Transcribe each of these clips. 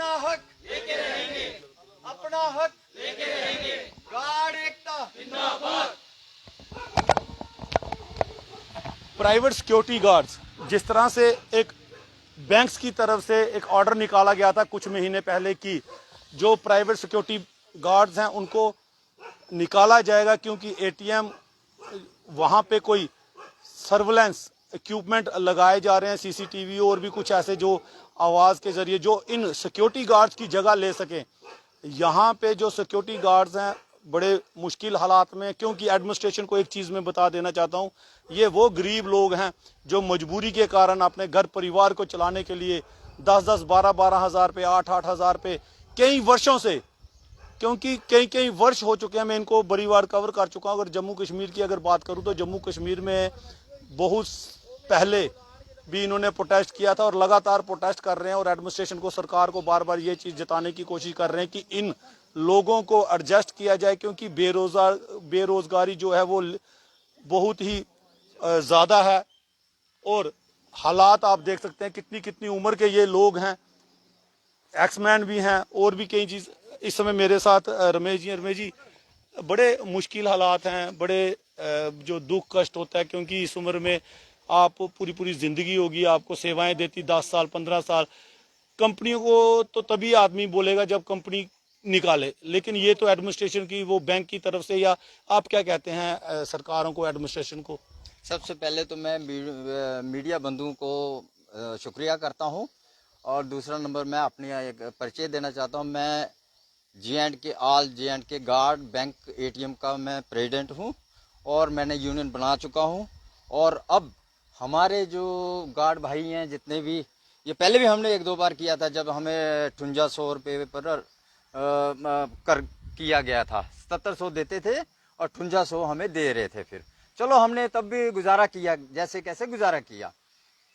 अपना हक लेके रहेंगे, अपना हक लेके रहेंगे। गार्ड एकता जिंदाबाद। प्राइवेट सिक्योरिटी गार्ड्स, जिस तरह से एक बैंक्स की तरफ से एक ऑर्डर निकाला गया था कुछ महीने पहले कि जो प्राइवेट सिक्योरिटी गार्ड्स हैं उनको निकाला जाएगा क्योंकि एटीएम वहाँ पे कोई सर्विलेंस इक्विपमेंट लगाए जा रहे हैं, सीसीटीवी और भी कुछ ऐसे जो आवाज़ के ज़रिए जो इन सिक्योरिटी गार्ड्स की जगह ले सकें। यहाँ पे जो सिक्योरिटी गार्ड्स हैं बड़े मुश्किल हालात में, क्योंकि एडमिनिस्ट्रेशन को एक चीज़ मैं बता देना चाहता हूँ, ये वो गरीब लोग हैं जो मजबूरी के कारण अपने घर परिवार को चलाने के लिए 10-10, 12-12 हज़ार पे, 8-8 हज़ार पे कई वर्षों से, क्योंकि कई वर्ष हो चुके हैं, मैं इनको बड़ी बार कवर कर चुका हूँ। अगर जम्मू कश्मीर की अगर बात करूँ तो जम्मू कश्मीर में बहुत पहले भी इन्होंने प्रोटेस्ट किया था और लगातार प्रोटेस्ट कर रहे हैं और एडमिनिस्ट्रेशन को, सरकार को बार बार ये चीज़ जताने की कोशिश कर रहे हैं कि इन लोगों को एडजस्ट किया जाए, क्योंकि बेरोजगारी जो है वो बहुत ही ज़्यादा है और हालात आप देख सकते हैं कितनी कितनी उम्र के ये लोग हैं, एक्समैन भी हैं और भी कई चीज़। इस समय मेरे साथ रमेश जी बड़े मुश्किल हालात हैं, बड़े जो दुख कष्ट होता है, क्योंकि इस उम्र में आप पूरी ज़िंदगी होगी, आपको सेवाएं देती 10 साल 15 साल। कंपनियों को तो तभी आदमी बोलेगा जब कंपनी निकाले, लेकिन ये तो एडमिनिस्ट्रेशन की, वो बैंक की तरफ से, या आप क्या कहते हैं सरकारों को, एडमिनिस्ट्रेशन को? सबसे पहले तो मैं मीडिया बंधुओं को शुक्रिया करता हूं और दूसरा नंबर मैं अपनी एक परिचय देना चाहता हूं। मैं all J&K guard bank ATM का मैं प्रेसिडेंट हूं और मैंने यूनियन बना चुका हूं। और अब हमारे जो गार्ड भाई हैं जितने भी, ये पहले भी हमने 1-2 बार किया था जब हमें 5800 रुपये पर कर किया गया था। 7700 देते थे और 5800 हमें दे रहे थे। फिर चलो हमने तब भी गुजारा किया, जैसे कैसे गुजारा किया।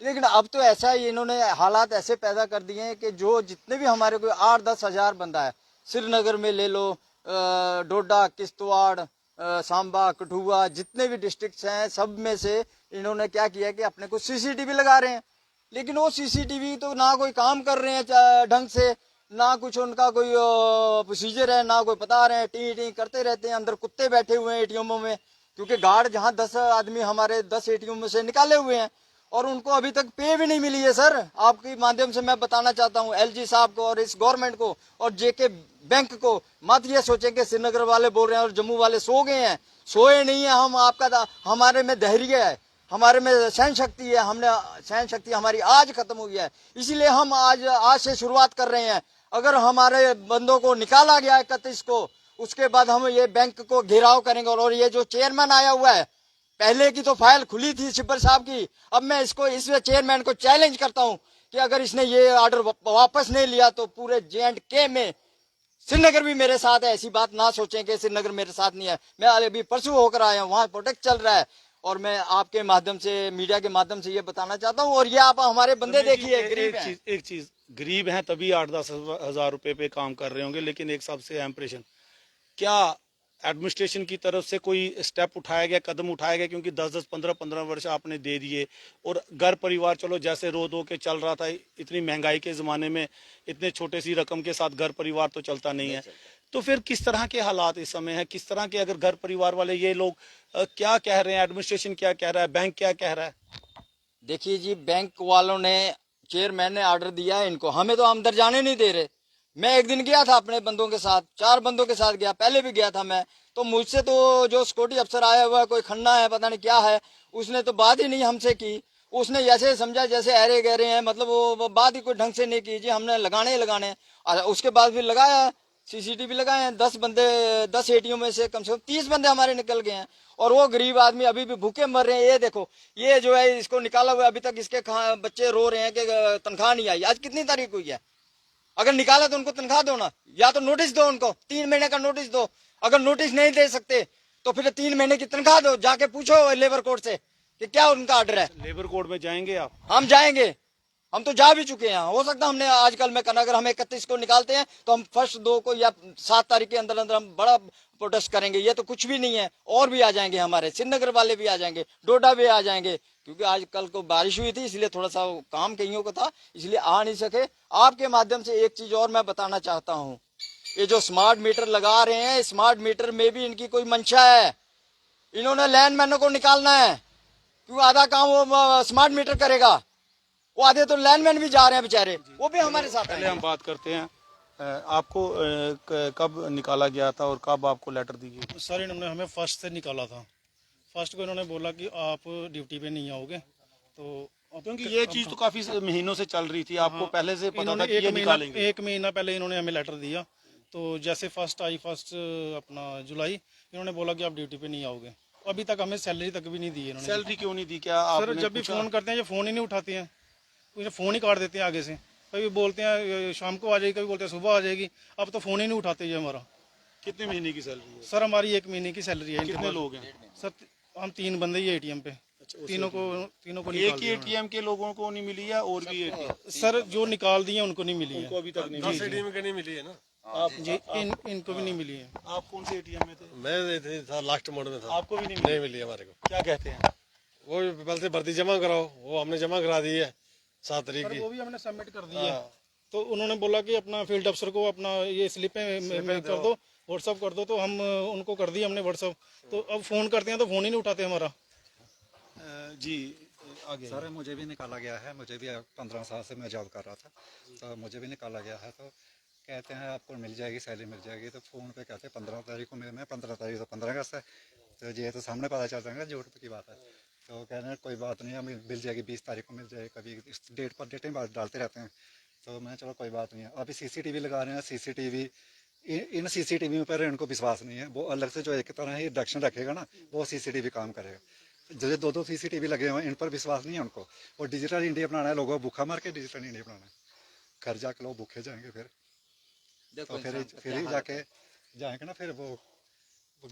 लेकिन अब तो ऐसा ही इन्होंने हालात ऐसे पैदा कर दिए हैं कि जो जितने भी हमारे कोई 8-10 हज़ार बंदा है, श्रीनगर में ले लो, डोडा, किश्तवाड़, सांबा, कठुआ, जितने भी डिस्ट्रिक्ट्स हैं, सब में से इन्होंने क्या किया कि अपने को सीसीटीवी लगा रहे हैं। लेकिन वो सीसीटीवी तो ना कोई काम कर रहे हैं ढंग से, ना कुछ उनका कोई प्रोसीजर है, ना कोई बता रहे हैं, टी टी करते रहते हैं। अंदर कुत्ते बैठे हुए हैं एटीएमों में, क्योंकि गार्ड जहां 10 आदमी हमारे 10 एटीएम में से निकाले हुए हैं और उनको अभी तक पे भी नहीं मिली है। सर, आपके माध्यम से मैं बताना चाहता हूं एलजी साहब को और इस गवर्नमेंट को और जेके बैंक को, मत ये सोचें कि श्रीनगर वाले बोल रहे हैं और जम्मू वाले सो गए हैं। सोए नहीं है हम, हमारे में धैर्य है, हमारे में सहन शक्ति है। हमने सहन शक्ति हमारी आज खत्म हुई है, इसीलिए हम आज से शुरुआत कर रहे हैं। अगर हमारे बंदों को निकाला गया 31 को, उसके बाद हम ये बैंक को घेराव करेंगे। और ये जो चेयरमैन आया हुआ है, पहले की तो फाइल खुली थी शिब्बर साहब की, अब मैं इस चेयरमैन को चैलेंज करता हूं कि अगर इसने ये ऑर्डर वापस नहीं लिया तो पूरे जे.एंड.के में, श्रीनगर भी मेरे साथ है, ऐसी बात ना सोचें कि श्रीनगर मेरे साथ नहीं है। मैं अभी परसों होकर आया हूँ, वहां प्रोटेक्ट चल रहा है और मैं आपके माध्यम से, मीडिया के माध्यम से ये बताना चाहता हूँ। और ये आप हमारे बंदे देखिए, गरीब हैं। एक चीज गरीब हैं तभी 8-10 हज़ार रुपए पे काम कर रहे होंगे, लेकिन एक सबसे अहम प्रश्न, क्या एडमिनिस्ट्रेशन की तरफ से कोई स्टेप उठाया गया, कदम उठाया गया? क्योंकि 10-10, 15-15 वर्ष आपने दे दिए और घर परिवार चलो जैसे रो दो के चल रहा था, इतनी महंगाई के ज़माने में इतने छोटे सी रकम के साथ घर परिवार तो चलता नहीं है। तो फिर किस तरह के हालात इस समय है, किस तरह के, अगर घर परिवार वाले ये लोग क्या कह रहे हैं, एडमिनिस्ट्रेशन क्या कह रहा है, बैंक क्या कह रहा है? देखिए जी, बैंक वालों ने, चेयरमैन ने ऑर्डर दिया है इनको, हमें तो अंदर जाने नहीं दे रहे। मैं एक दिन गया था अपने बंदों के साथ, 4 बंदों के साथ गया, पहले भी गया था मैं, तो मुझसे तो जो सिक्योरिटी अफसर आया हुआ है, कोई खन्ना है पता नहीं क्या है, उसने तो बात ही नहीं हमसे की। उसने ऐसे समझा जैसे अरे गहरे हैं, मतलब वो बात ही कोई ढंग से नहीं की जी, हमने लगाने ही लगाने। उसके बाद फिर लगाया, सीसीटीवी लगाए हैं, 10 बंदे, 10 एटीएम में से कम 30 बंदे हमारे निकल गए हैं और वो गरीब आदमी अभी भी भूखे मर रहे हैं। ये देखो, ये जो है इसको निकाला हुआ, अभी तक इसके बच्चे रो रहे हैं कि तनख्वाह नहीं आई। आज कितनी तारीख हुई है? अगर निकाला तो उनको तनख्वाह दो ना, या तो नोटिस दो उनको, 3 महीने का नोटिस दो। अगर नोटिस नहीं दे सकते तो फिर 3 महीने की तनख्वाह दो। जाके पूछो लेबर कोर्ट से कि क्या उनका ऑर्डर है। लेबर कोर्ट में जाएंगे आप? हम जाएंगे, हम तो जा भी चुके हैं। हो सकता है हमने आजकल मैं कहना, अगर हम 31 को निकालते हैं तो हम फर्स्ट 2 को या 7 तारीख के अंदर अंदर हम बड़ा प्रोटेस्ट करेंगे। ये तो कुछ भी नहीं है, और भी आ जाएंगे, हमारे श्रीनगर वाले भी आ जाएंगे, डोडा भी आ जाएंगे, क्योंकि आजकल को बारिश हुई थी इसलिए थोड़ा सा काम कईयों को था, इसलिए आ नहीं सके। आपके माध्यम से एक चीज और मैं बताना चाहता हूँ, ये जो स्मार्ट मीटर लगा रहे हैं, स्मार्ट मीटर में भी इनकी कोई मंशा है। इन्होंने लैंडमैनों को निकालना है, क्योंकि आधा काम वो स्मार्ट मीटर करेगा, वो आधे तो लैंडमैन भी जा रहे हैं बेचारे, वो भी हमारे साथ पहले हैं। हम बात करते हैं, आपको कब निकाला गया था और कब आपको लेटर दी गई? सर इन्होंने हमें फर्स्ट से निकाला था। फर्स्ट को इन्होंने बोला कि आप ड्यूटी पे नहीं आओगे, तो क्योंकि ये चीज तो काफी महीनों से चल रही थी, आपको पहले से पता था इन्होंने कि ये निकालेंगे। एक महीना पहले इन्होंने हमें लेटर दिया। तो जैसे फर्स्ट आई, फर्स्ट अपना जुलाई, इन्होंने बोला कि आप ड्यूटी पे नहीं आओगे। अभी तक हमें सैलरी तक भी नहीं दी है इन्होंने। सैलरी क्यों नहीं दी? क्या सर आपने जब भी पूछा? फोन करते हैं ये फोन ही नहीं उठाते हैं, मुझे फोन ही काट देते हैं आगे से। कभी बोलते हैं शाम को आ जाएगी, कभी बोलते हैं सुबह आ जाएगी। अब तो फोन ही नहीं उठाते ये हमारा। कितने महीने की सैलरी है? सर हमारी 1 महीने की सैलरी है। कितने लोग हैं? सर हम 3 बंदे ही एटीएम पे, तीनों को एक निकाल ही दिया एटीएम के लोगों को नहीं मिली है और भी एटीएम? उन्होंने। सर जो निकाल दिए उनको नहीं मिली है। उनको अभी तक नहीं जी, मिली। जी। नहीं मिली है ना। आप जी इनको भी नहीं मिली है। आप कौन से एटीएम में थे? मैं था लास्ट मोड में था। आपको भी नहीं मिली? नहीं मिली हमारे को। क्या कहते हैं? वो पहले से भर्ती जमा कराओ, वो हमने जमा करा दी है 7 तारीख पर की। वो भी हमने सबमिट कर दी है। तो उन्होंने बोला कि अपना फील्ड अफसर को अपना ये स्लिपें कर दो, व्हाट्सअप कर दो। तो हम उनको कर दी हमने व्हाट्सअप। तो अब फोन करते हैं तो फोन ही नहीं उठाते हमारा। जी आगे। सर मुझे भी निकाला गया है, मुझे भी 15 साल से मैं जॉब कर रहा था, तो मुझे भी निकाला गया है। तो कहते हैं आपको मिल जाएगी, सैलरी मिल जाएगी। तो फ़ोन पे कहते हैं 15 तारीख को मैं 15 तारीख तो 15 अगस्त है, तो ये तो सामने पता चल जाएगा झूठ की बात है। तो कह रहे हैं कोई बात नहीं, हमें मिल जाएगी 20 तारीख को मिल जाएगी, कभी इस डेट पर डेटें बात डालते रहते हैं। तो मैं चलो कोई बात नहीं है। अभी CCTV लगा रहे हैं, CCTV इन CCTV पर इनको विश्वास नहीं है। वो अलग से जो एक तरह ही इंडक्शन रखेगा ना, वो CCTV काम करेगा। जो 2-2 CCTV लगे हुए हैं, इन पर विश्वास नहीं है उनको। और डिजिटल इंडिया बनाना है, लोगों को भूखा मार के डिजिटल इंडिया बनाना है। घर जाके लोग भूखे जाएंगे फिर, तो फिर ही जाके जाएंगे ना, फिर वो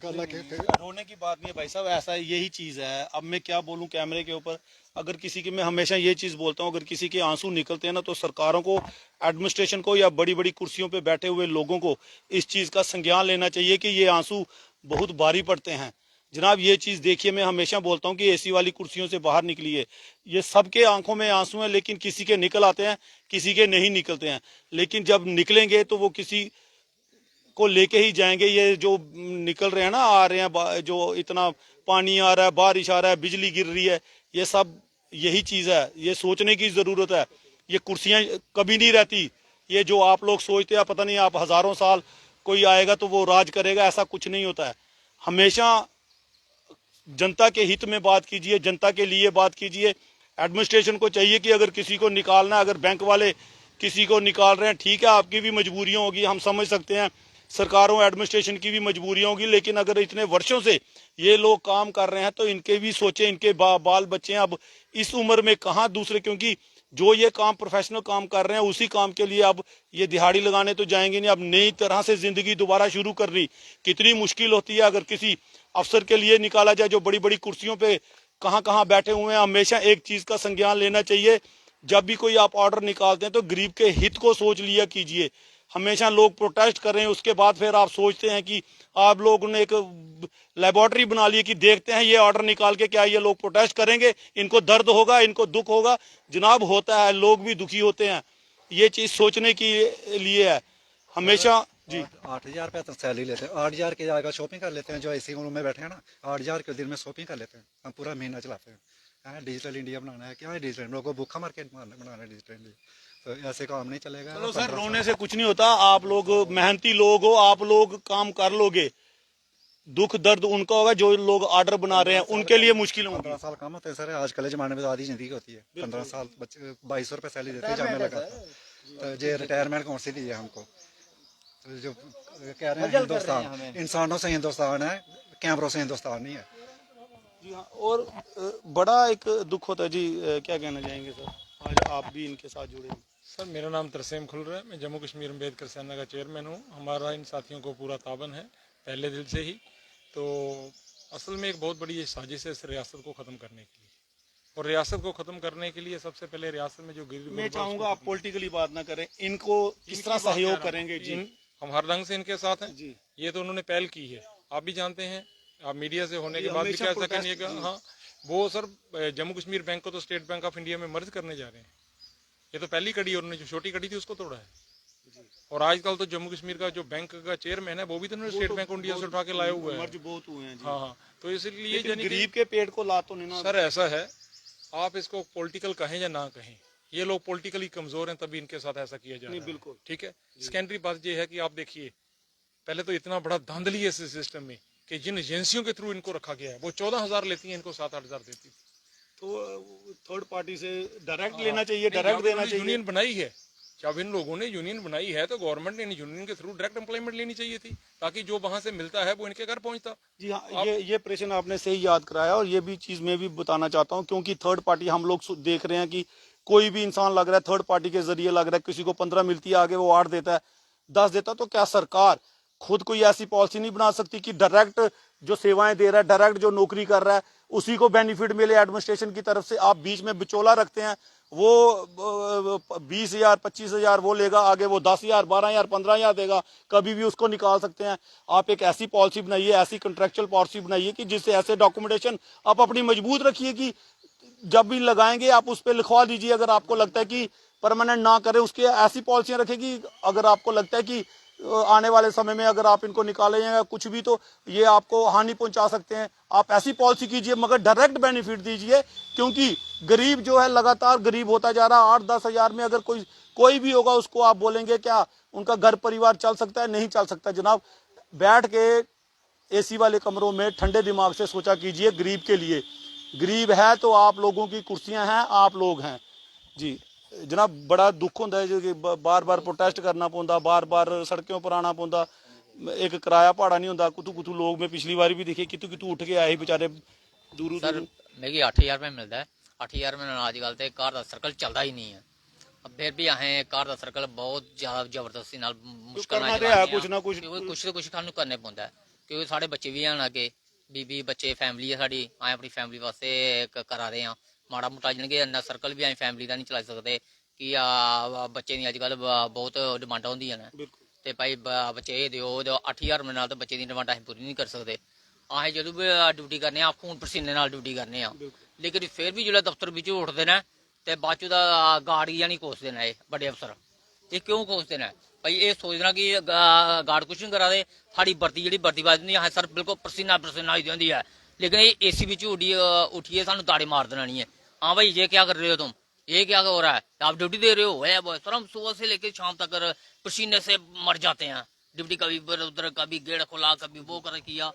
गला के फिर। रोने की बात नहीं है भाई साहब, ऐसा यही चीज़ है। अब मैं क्या बोलूं कैमरे के ऊपर, अगर किसी के, मैं हमेशा ये चीज़ बोलता हूं, अगर किसी के आंसू निकलते हैं ना, तो सरकारों को, एडमिनिस्ट्रेशन को या बड़ी बड़ी कुर्सियों पे बैठे हुए लोगों को इस चीज़ का संज्ञान लेना चाहिए कि ये आंसू बहुत भारी पड़ते हैं। जनाब ये चीज़ देखिए, मैं हमेशा बोलता हूँ कि AC वाली कुर्सियों से बाहर निकलिए। ये सबके आंखों में आंसू हैं, लेकिन किसी के निकल आते हैं, किसी के नहीं निकलते हैं। लेकिन जब निकलेंगे तो वो किसी को लेके ही जाएंगे। ये जो निकल रहे हैं ना, आ रहे हैं, जो इतना पानी आ रहा है, बारिश आ रहा है, बिजली गिर रही है, ये सब यही चीज़ है। ये सोचने की ज़रूरत है। ये कुर्सियाँ कभी नहीं रहती। ये जो आप लोग सोचते हैं, पता नहीं आप हज़ारों साल कोई आएगा तो वो राज करेगा, ऐसा कुछ नहीं होता है। हमेशा जनता के हित में बात कीजिए, जनता के लिए बात कीजिए। एडमिनिस्ट्रेशन को चाहिए कि अगर किसी को निकालना है, अगर बैंक वाले किसी को निकाल रहे हैं, ठीक है, आपकी भी मजबूरियां होगी, हम समझ सकते हैं, सरकारों एडमिनिस्ट्रेशन की भी मजबूरियां होगी। लेकिन अगर इतने वर्षों से ये लोग काम कर रहे हैं तो इनके भी सोचें, इनके बाल बच्चे हैं अब इस उम्र में कहाँ दूसरे, क्योंकि जो ये काम प्रोफेशनल काम कर रहे हैं उसी काम के लिए अब ये दिहाड़ी लगाने तो जाएंगे नहीं। अब नई तरह से जिंदगी दोबारा शुरू करनी कितनी मुश्किल होती है। अगर किसी अफसर के लिए निकाला जाए जो बड़ी बड़ी कुर्सियों पे कहाँ कहाँ बैठे हुए हैं, हमेशा एक चीज का संज्ञान लेना चाहिए, जब भी कोई आप ऑर्डर निकालते हैं तो गरीब के हित को सोच लिया कीजिए। हमेशा लोग प्रोटेस्ट कर रहे हैं, उसके बाद फिर आप सोचते हैं कि आप लोगों ने एक लेबोरेटरी बना ली कि देखते हैं ये ऑर्डर निकाल के क्या ये लोग प्रोटेस्ट करेंगे, इनको दर्द होगा, इनको दुख होगा। जनाब होता है, लोग भी दुखी होते हैं। ये चीज सोचने के लिए है हमेशा। जी 8,000 रुपये तो सैलरी लेते हैं, 8,000 के जाएगा शॉपिंग कर लेते हैं। जो AC रूम में बैठे हैं ना, 8,000 के दिन में शॉपिंग कर लेते हैं। हम पूरा महीना चलाते हैं। डिजिटल इंडिया बनाना है, क्या है डिजिटल, लोगों को भूखा मार के बनाना है डिजिटल इंडिया। तो ऐसे काम नहीं चलेगा। चलो सर, रोने से कुछ नहीं होता। आप लोग मेहनती लोग हो, आप लोग काम कर लोगे। दुख दर्द उनका होगा जो लोग ऑर्डर बना रहे हैं, उनके लिए मुश्किल होगी। 15 साल कम होते हैं सर, आजकल के ज़माने में तो आधी ज़िंदगी होती है। 15 साल बच्चे 2200 रुपये सैलरी देते हैं, जाने लगा। तो ये रिटायरमेंट कौन सी दी है हमको? तो जो कह रहे हैं हिंदुस्तान, इंसानों से हिंदुस्तान है, कैमरों से हिंदुस्तान नहीं है। जी हाँ, और बड़ा एक दुख होता है जी। क्या कहना चाहेंगे सर, आज आप भी इनके साथ जुड़े हैं? सर मेरा नाम तरसेम खुलर है, मैं जम्मू कश्मीर अम्बेडकर सेना का चेयरमैन हूँ। हमारा इन साथियों को पूरा ताबन है पहले दिल से ही। तो असल में एक बहुत बड़ी ये साजिश है इस रियासत को ख़त्म करने के लिए। और रियासत को खत्म करने के लिए सबसे पहले रियासत में जो गरीब मैं चाहूंगा आप पॉलिटिकली बात ना करें, इनको किस तरह सहयोग करेंगे जी? हम हर ढंग से इनके साथ हैं जी। ये तो उन्होंने पहल की है, आप भी जानते हैं, आप मीडिया से होने जी, के बाद भी हमेशा क्या ऐसा protest- करने का। जी। हाँ, वो सर जम्मू कश्मीर बैंक को तो स्टेट बैंक ऑफ इंडिया में मर्ज करने जा रहे हैं। ये तो पहली कड़ी है, उन्होंने जो छोटी कड़ी थी उसको तोड़ा है। और आजकल तो जम्मू कश्मीर का जो बैंक का चेयरमैन है वो भी तो उन्होंने स्टेट बैंक ऑफ इंडिया से उठा के लाया हुआ है। मर्ज बहुत हुए हैं जी। हाँ हाँ, तो इसलिए लेकिन यानी कि- गरीब के पेट को ला तो नहीं ना। सर ऐसा है, आप इसको पॉलिटिकल कहें या ना कहें, ये लोग पॉलिटिकली कमजोर हैं तभी इनके साथ ऐसा किया जा रहा है। बिल्कुल। ठीक है, सेकेंडरी बात ये है कि आप देखिए, पहले तो इतना बड़ा धांधली है इस सिस्टम में कि जिन एजेंसियों के थ्रू इनको रखा गया है वो 14,000 लेती हैं, इनको 7-8 हजार देती थी। तो थर्ड पार्टी से डायरेक्ट लेना चाहिए, डायरेक्ट देना चाहिए। यूनियन बनाई है, जब इन लोगों ने यूनियन बनाई है तो गवर्नमेंट ने इन यूनियन के थ्रू डायरेक्ट एम्प्लॉयमेंट लेनी चाहिए थी, ताकि जो वहां से मिलता है वो इनके घर पहुंचता। जी हाँ, ये प्रश्न आपने सही याद कराया, और ये भी चीज मैं भी बताना चाहता हूँ, क्योंकि थर्ड पार्टी हम लोग देख रहे हैं कि कोई भी इंसान लग रहा है थर्ड पार्टी के जरिए लग रहा है, किसी को 15 मिलती है, आगे वो 8 देता है, 10 देता है। तो क्या सरकार खुद कोई ऐसी पॉलिसी नहीं बना सकती कि डायरेक्ट जो सेवाएं दे रहा है, डायरेक्ट जो नौकरी कर रहा है, उसी को बेनिफिट मिले एडमिनिस्ट्रेशन की तरफ से? आप बीच में बिचौला रखते हैं, वो 20,000 25,000 वो लेगा, आगे वो 10,000 12,000 15,000 देगा, कभी भी उसको निकाल सकते हैं। आप एक ऐसी पॉलिसी बनाइए, ऐसी कंट्रेक्चुअल पॉलिसी बनाइए कि जिससे ऐसे डॉक्यूमेंटेशन आप अपनी मजबूत रखिए कि जब भी लगाएंगे आप उस पर लिखवा दीजिए। अगर आपको लगता है कि परमानेंट ना करे, उसके ऐसी पॉलिसियां रखेगी, अगर आपको लगता है कि आने वाले समय में अगर आप इनको निकालें या कुछ भी तो ये आपको हानि पहुंचा सकते हैं, आप ऐसी पॉलिसी कीजिए, मगर डायरेक्ट बेनिफिट दीजिए, क्योंकि गरीब जो है लगातार गरीब होता जा रहा है। 8-10 हजार में अगर कोई भी होगा, उसको आप बोलेंगे क्या उनका घर परिवार चल सकता है? नहीं चल सकता जनाब। बैठ के एसी वाले कमरों में ठंडे दिमाग से सोचा कीजिए गरीब के लिए। गरीब है तो आप लोगों की कुर्सियां हैं, आप लोग हैं जी। जनाब बड़ा दुख होता है जो कि बार बार प्रोटेस्ट करना पौंदा, बार बार सड़कों पर आना पौंदा, एक किराया भाड़ा नहीं होता। कुतू कुतू लोग मैं पिछली बार भी देखे, कितू कितू उठ के आए बेचारे दूरों सर दूरों। मिगी 8,000 में मिलता है। 8,000 में अजकल तो घर का सर्कल चलता ही नहीं है। अब फिर भी असें घर का सर्कल बहुत ज्यादा जबरदस्ती नाल मुश्किल करना ते है कुछ ना कुछ। कुछ तो कुछ सानू करने पौंदा है, क्योंकि साढ़े बच्चे भी हैं अगे, बीबी बच्चे फैमिली है साड़ी। असें अपनी फैमिली वास्ते करा रहे हैं माड़ा मुट्टा, जानी कि इन्ना सर्कल भी असें फैमिली का नहीं चला सकते कि बच्चे दी अजकल बहुत डिमांडां होंदियां ने ते भाई बच्चे एह् देओ 8,000 रपेऽ नाल तो बच्चे दी डिमांड असें पूरी नहीं कर सकदे। असें जदूं भी ड्यूटी करने आं खून पसीने नाल ड्यूटी करने आं, लेकिन फिर भी जिसलै दफ्तर बिच उठदे न ते बाद च गार्ड गी नहीं कोसदे न। एह् बड़े अफसर एह् क्यों कोसदे न? भाई एह् सोचदे कि गार्ड कुछ नहीं करा दे, साढ़ी भर्ती जेह्ड़ी भर्ती बाज होंदी असें सर बिल्कुल पसीना पसीना होई दी होंदी है, लेकिन एह् एसी बिच उठियै सानू ताड़े मार देना नहीं है। हाँ भाई ये क्या कर रहे हो तुम, ये क्या हो रहा है, आप ड्यूटी दे रहे हो? है सर हम सुबह से लेकर शाम तक पसीने से मर जाते हैं। ड्यूटी कभी इधर उधर, कभी गेट खोला, कभी वो कर किया।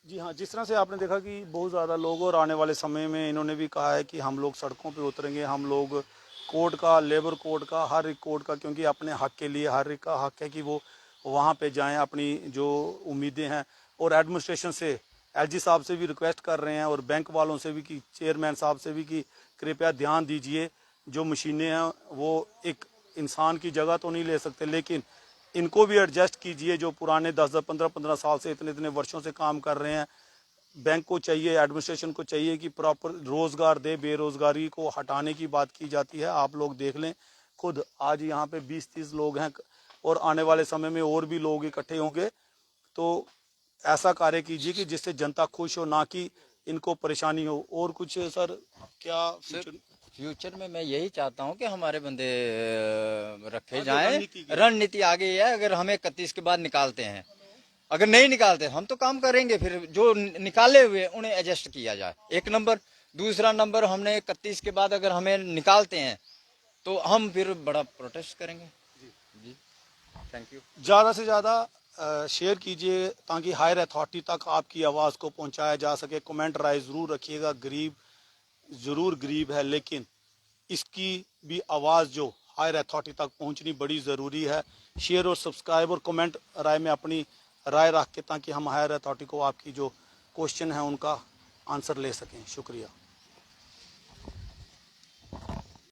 जी हाँ, जिस तरह से आपने देखा कि बहुत ज़्यादा लोग, और आने वाले समय में इन्होंने भी कहा है कि हम लोग सड़कों पे उतरेंगे, हम लोग कोर्ट का, लेबर कोर्ट का, हर एक कोर्ट का, क्योंकि अपने हक के लिए हर एक का हक है कि वो वहाँ पे जाएं, अपनी जो उम्मीदें हैं। और एडमिनिस्ट्रेशन से, एलजी साहब से भी रिक्वेस्ट कर रहे हैं, और बैंक वालों से भी, कि चेयरमैन साहब से भी, कि कृपया ध्यान दीजिए। जो मशीनें हैं वो एक इंसान की जगह तो नहीं ले सकते, लेकिन इनको भी एडजस्ट कीजिए। जो पुराने 10-10 15-15 साल से इतने इतने वर्षों से काम कर रहे हैं, बैंक को चाहिए, एडमिनिस्ट्रेशन को चाहिए कि प्रॉपर रोजगार दे। बेरोजगारी को हटाने की बात की जाती है, आप लोग देख लें खुद। आज यहाँ पे 20-30 लोग हैं, और आने वाले समय में और भी लोग इकट्ठे होंगे। तो ऐसा कार्य कीजिए कि जिससे जनता खुश हो, ना कि इनको परेशानी हो। और कुछ सर क्या फ्यूचर में मैं यही चाहता हूं कि हमारे बंदे रखे आगे जाएं। रणनीति आगे है, अगर हमें 31 के बाद निकालते हैं, अगर नहीं निकालते हम तो काम करेंगे, फिर जो निकाले हुए उन्हें एडजस्ट किया जाए, एक नंबर। दूसरा नंबर, हमने 31 के बाद अगर हमें निकालते हैं तो हम फिर बड़ा प्रोटेस्ट करेंगे। जी थैंक यू। ज़्यादा से ज़्यादा शेयर कीजिए ताकि हायर अथॉरिटी तक आपकी आवाज़ को पहुंचाया जा सके। कमेंट राय ज़रूर रखिएगा। गरीब ज़रूर गरीब है, लेकिन इसकी भी आवाज़ जो हायर अथॉरिटी तक पहुंचनी बड़ी ज़रूरी है। शेयर और सब्सक्राइब और कमेंट राय में अपनी राय रख के, ताकि हम हायर अथॉरिटी को आपकी जो क्वेश्चन है उनका आंसर ले सकें। शुक्रिया।